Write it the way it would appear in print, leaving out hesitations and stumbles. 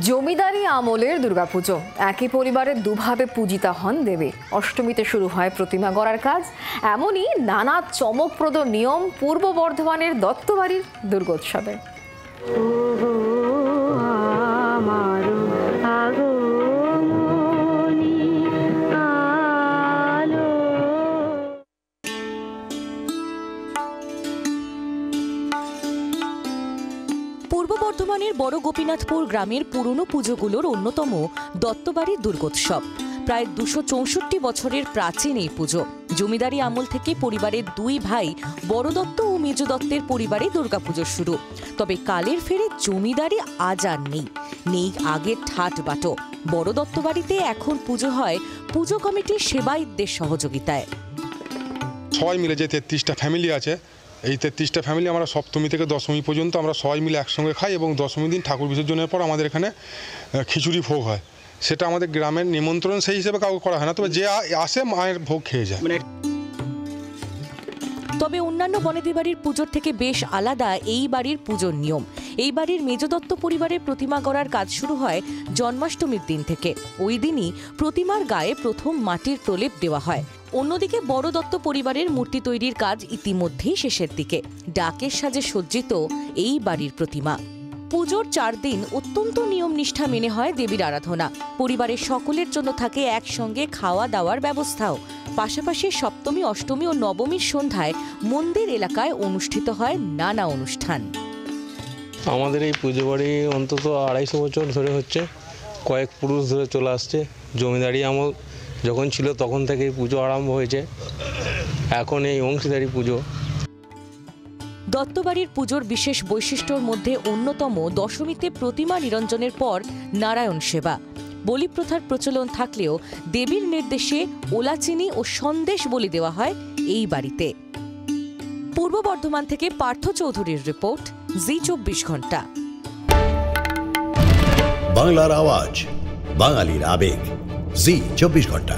জমিদারি আমলের দুর্গাপুজো একই পরিবারের দুভাবে পূজিতা হন দেবী। অষ্টমীতে শুরু হয় প্রতিমা গড়ার কাজ। এমনই নানা চমকপ্রদ নিয়ম পূর্ব বর্ধমানের দত্তবাড়ির দুর্গোৎসবে। পূর্ব বর্ধমানের বড় গোপীনাথপুর গ্রামের পুরনো পুজোগুলোর অন্যতম দত্তবাড়ির দুর্গোৎসব। প্রায় 264 বছরের প্রাচীন এই পুজো জমিদারি আমল থেকে পরিবারের দুই ভাই বড় দত্ত ও মেজ দত্তের পরিবারে দুর্গাপুজোর শুরু। তবে কালের ফেরে জমিদারি আজ আর নেই আগের ঠাট বাটো। বড় দত্তবাড়িতে এখন পুজো হয় পুজো কমিটির সেবায়িতদের সহযোগিতায়। সবাই মিলে যে 33টা ফ্যামিলি আছে, এই 33টা ফ্যামিলি আমরা সপ্তমী থেকে দশমী পর্যন্ত আমরা সবাই মিলে একসঙ্গে খাই এবং দশমী দিন ঠাকুর বিসর্জনের পর আমাদের এখানে খিচুড়ি ভোগ হয়। সেটা আমাদের গ্রামের নিমন্ত্রণ সেই হিসেবে কাউকে করা হয় না, তবে যে আসে মায়ের ভোগ খেয়ে যায়। তবে অন্যান্য বনেদি বাড়ির পুজোর থেকে বেশ আলাদা এই বাড়ির পুজোর নিয়ম। এই বাড়ির মেজদত্ত পরিবারের প্রতিমা গড়ার কাজ শুরু হয় জন্মাষ্টমীর দিন থেকে। ওই দিনই প্রতিমার গায়ে প্রথম মাটির প্রলেপ দেওয়া হয়। অন্যদিকে বড় দত্ত পরিবারের মূর্তি তৈরির কাজ ইতিমধ্যেই শেষের দিকে। ডাকের সাজে সজ্জিত এই বাড়ির প্রতিমা। পুজোর 4 দিন অত্যন্ত নিয়ম নিষ্ঠা মেনে হয় দেবীর আরাধনা। পরিবারের সকলের জন্য থাকে একসঙ্গে খাওয়া দাওয়ার ব্যবস্থাও। পাশাপাশি সপ্তমী, অষ্টমী ও নবমীর সন্ধ্যায় মন্দির এলাকায় অনুষ্ঠিত হয় নানা অনুষ্ঠান। আমাদের এই পুজো বাড়ি অন্তত 250 বছর ধরে হচ্ছে, কয়েক পুরুষ ধরে চলে আসছে। জমিদারি আমল যখন ছিল তখন থেকে এই পুজো আরম্ভ হয়েছে। এখন এই অংশীদারি পুজো। দত্তবাড়ির পুজোর বিশেষ বৈশিষ্ট্যর মধ্যে অন্যতম দশমীতে প্রতিমা নিরঞ্জনের পর নারায়ণ সেবা। বলি প্রথার প্রচলন থাকলেও দেবীর নির্দেশে ওলাচিনি ও সন্দেশ বলি দেওয়া হয় এই বাড়িতে। পূর্ব বর্ধমান থেকে পার্থ চৌধুরীর রিপোর্ট, জি 24 ঘন্টা। বাংলার আওয়াজ, বাঙালির আবেগ, জি 24 ঘন্টা।